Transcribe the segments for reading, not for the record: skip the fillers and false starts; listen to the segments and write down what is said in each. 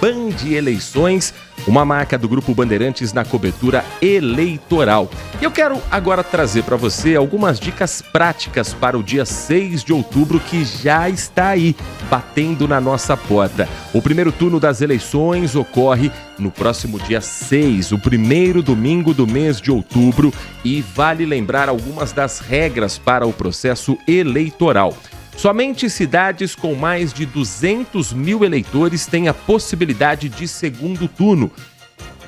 Band Eleições, uma marca do Grupo Bandeirantes na cobertura eleitoral. E eu quero agora trazer para você algumas dicas práticas para o dia 6 de outubro que já está aí, batendo na nossa porta. O primeiro turno das eleições ocorre no próximo dia 6, o primeiro domingo do mês de outubro, e vale lembrar algumas das regras para o processo eleitoral. Somente cidades com mais de 200 mil eleitores têm a possibilidade de segundo turno.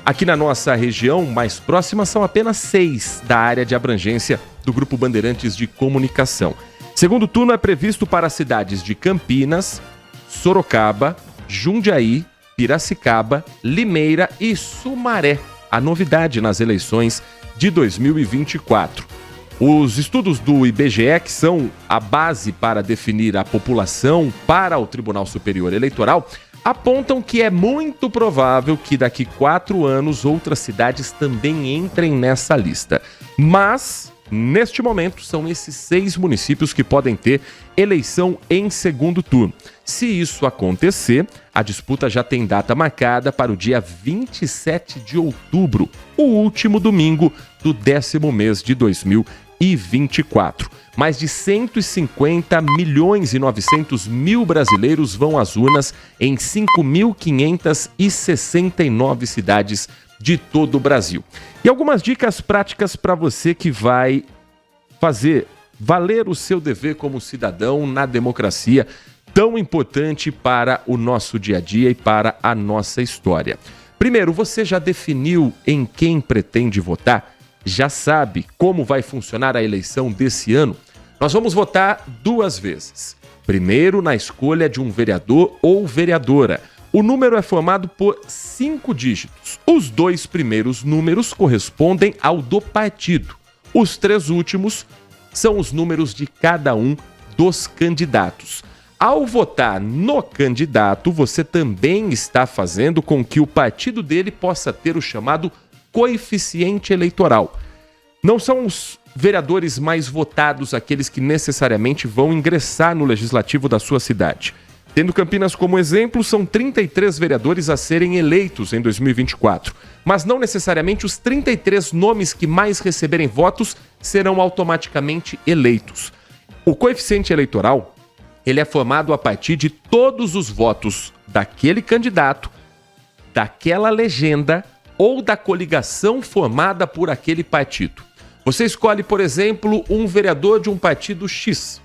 Aqui na nossa região mais próxima são apenas 6 da área de abrangência do Grupo Bandeirantes de Comunicação. Segundo turno é previsto para cidades de Campinas, Sorocaba, Jundiaí, Piracicaba, Limeira e Sumaré. A novidade nas eleições de 2024. Os estudos do IBGE, que são a base para definir a população para o Tribunal Superior Eleitoral, apontam que é muito provável que daqui 4 anos outras cidades também entrem nessa lista. Mas, neste momento, são esses 6 municípios que podem ter eleição em segundo turno. Se isso acontecer, a disputa já tem data marcada para o dia 27 de outubro, o último domingo do 10º mês de 2024. Mais de 150 milhões e 900 mil brasileiros vão às urnas em 5.569 cidades de todo o Brasil. E algumas dicas práticas para você que vai fazer valer o seu dever como cidadão na democracia, tão importante para o nosso dia a dia e para a nossa história. Primeiro, você já definiu em quem pretende votar? Já sabe como vai funcionar a eleição desse ano? Nós vamos votar 2 vezes. Primeiro, na escolha de um vereador ou vereadora. O número é formado por 5 dígitos. Os 2 primeiros números correspondem ao do partido. Os 3 últimos são os números de cada um dos candidatos. Ao votar no candidato, você também está fazendo com que o partido dele possa ter o chamado coeficiente eleitoral. Não são os vereadores mais votados aqueles que necessariamente vão ingressar no legislativo da sua cidade. Tendo Campinas como exemplo, são 33 vereadores a serem eleitos em 2024. Mas não necessariamente os 33 nomes que mais receberem votos serão automaticamente eleitos. O coeficiente eleitoral, ele é formado a partir de todos os votos daquele candidato, daquela legenda ou da coligação formada por aquele partido. Você escolhe, por exemplo, um vereador de um partido X.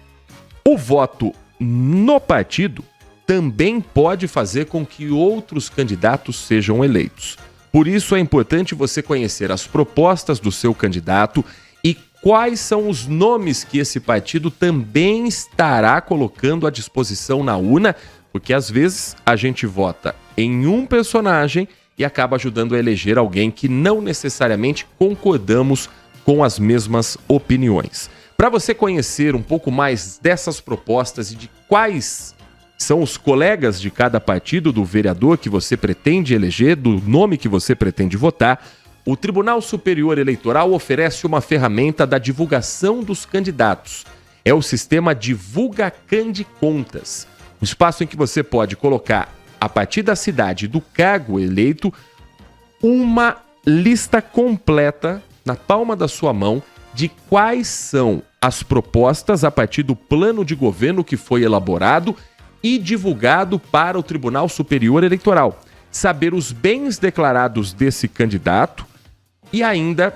O voto no partido também pode fazer com que outros candidatos sejam eleitos. Por isso é importante você conhecer as propostas do seu candidato e quais são os nomes que esse partido também estará colocando à disposição na urna, porque às vezes a gente vota em um personagem e acaba ajudando a eleger alguém que não necessariamente concordamos com as mesmas opiniões. Para você conhecer um pouco mais dessas propostas e de quais são os colegas de cada partido, do vereador que você pretende eleger, do nome que você pretende votar, o Tribunal Superior Eleitoral oferece uma ferramenta da divulgação dos candidatos. É o sistema Divulga Candicontas, um espaço em que você pode colocar, a partir da cidade e do cargo eleito, uma lista completa na palma da sua mão de quais são as propostas a partir do plano de governo que foi elaborado e divulgado para o Tribunal Superior Eleitoral. Saber os bens declarados desse candidato e ainda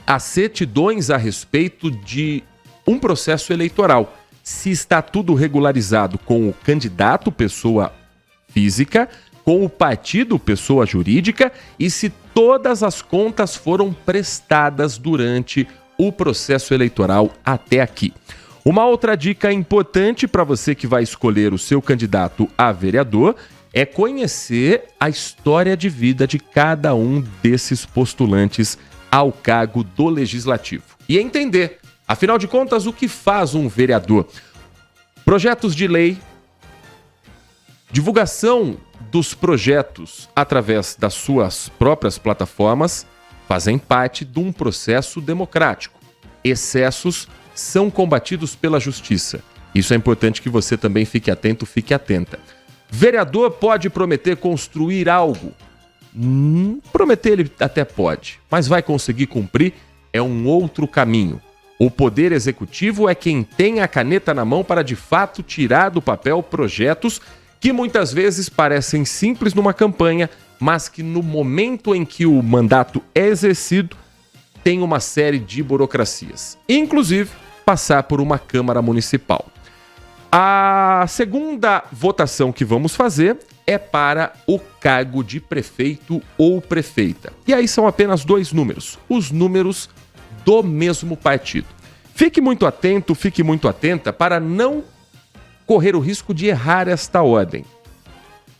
as certidões a respeito de um processo eleitoral. Se está tudo regularizado com o candidato, pessoa física, com o partido, pessoa jurídica, e se todas as contas foram prestadas durante o processo eleitoral até aqui. Uma outra dica importante para você que vai escolher o seu candidato a vereador é conhecer a história de vida de cada um desses postulantes ao cargo do Legislativo. E entender, afinal de contas, o que faz um vereador. Projetos de lei, divulgação dos projetos através das suas próprias plataformas fazem parte de um processo democrático. Excessos são combatidos pela justiça. Isso é importante que você também fique atento, fique atenta. Vereador pode prometer construir algo? Prometer ele até pode, mas vai conseguir cumprir? É um outro caminho. O poder executivo é quem tem a caneta na mão para de fato tirar do papel projetos que muitas vezes parecem simples numa campanha, mas que no momento em que o mandato é exercido, tem uma série de burocracias, inclusive passar por uma Câmara Municipal. A segunda votação que vamos fazer é para o cargo de prefeito ou prefeita. E aí são apenas 2 números, os números do mesmo partido. Fique muito atento, fique muito atenta para não correr o risco de errar esta ordem.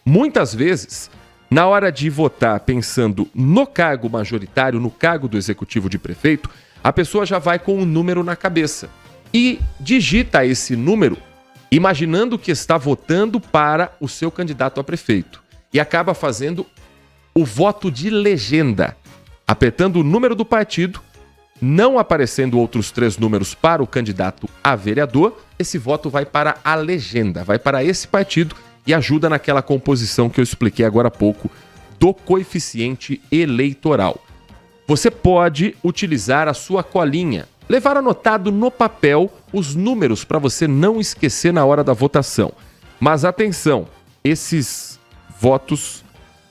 Muitas vezes, na hora de votar pensando no cargo majoritário, no cargo do executivo de prefeito, a pessoa já vai com um número na cabeça e digita esse número imaginando que está votando para o seu candidato a prefeito e acaba fazendo o voto de legenda, apertando o número do partido, não aparecendo outros 3 números para o candidato a vereador, esse voto vai para a legenda, vai para esse partido e ajuda naquela composição que eu expliquei agora há pouco do coeficiente eleitoral. Você pode utilizar a sua colinha, levar anotado no papel os números para você não esquecer na hora da votação. Mas atenção, esses votos,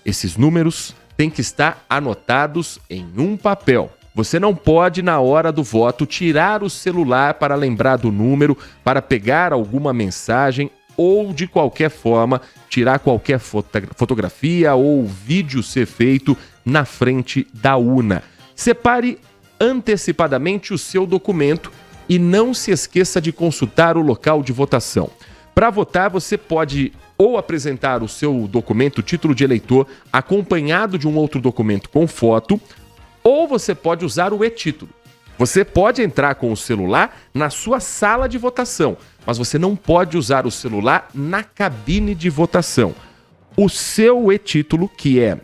esses números têm que estar anotados em um papel. Você não pode, na hora do voto, tirar o celular para lembrar do número, para pegar alguma mensagem ou, de qualquer forma, tirar qualquer fotografia ou vídeo ser feito na frente da urna. Separe antecipadamente o seu documento e não se esqueça de consultar o local de votação. Para votar, você pode ou apresentar o seu documento, título de eleitor, acompanhado de um outro documento com foto, ou você pode usar o e-título. Você pode entrar com o celular na sua sala de votação, mas você não pode usar o celular na cabine de votação. O seu e-título, que é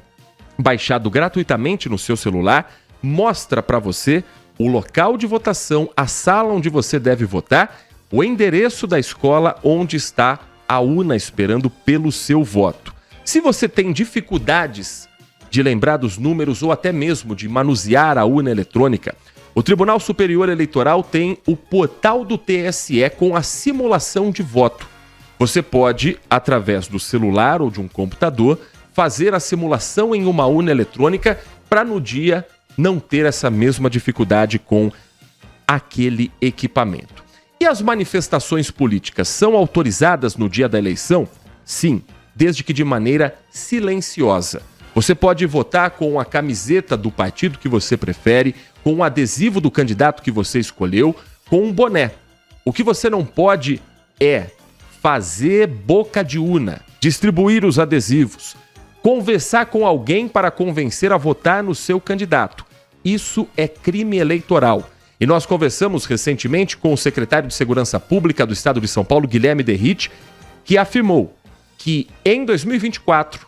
baixado gratuitamente no seu celular, mostra para você o local de votação, a sala onde você deve votar, o endereço da escola onde está a urna esperando pelo seu voto. Se você tem dificuldades de lembrar dos números ou até mesmo de manusear a urna eletrônica, o Tribunal Superior Eleitoral tem o portal do TSE com a simulação de voto. Você pode, através do celular ou de um computador, fazer a simulação em uma urna eletrônica para no dia não ter essa mesma dificuldade com aquele equipamento. E as manifestações políticas são autorizadas no dia da eleição? Sim, desde que de maneira silenciosa. Você pode votar com a camiseta do partido que você prefere, com o adesivo do candidato que você escolheu, com um boné. O que você não pode é fazer boca de urna, distribuir os adesivos, conversar com alguém para convencer a votar no seu candidato. Isso é crime eleitoral. E nós conversamos recentemente com o secretário de Segurança Pública do Estado de São Paulo, Guilherme Derrite, que afirmou que em 2024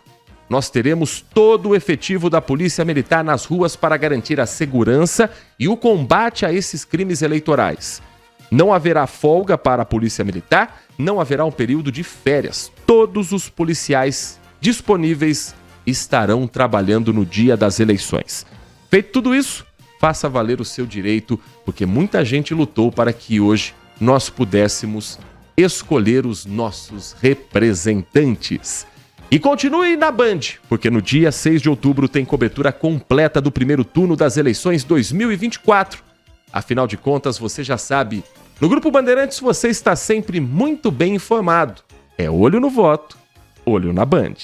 nós teremos todo o efetivo da Polícia Militar nas ruas para garantir a segurança e o combate a esses crimes eleitorais. Não haverá folga para a Polícia Militar, não haverá um período de férias. Todos os policiais disponíveis estarão trabalhando no dia das eleições. Feito tudo isso, faça valer o seu direito, porque muita gente lutou para que hoje nós pudéssemos escolher os nossos representantes. E continue na Band, porque no dia 6 de outubro tem cobertura completa do primeiro turno das eleições 2024. Afinal de contas, você já sabe, no Grupo Bandeirantes você está sempre muito bem informado. É olho no voto, olho na Band.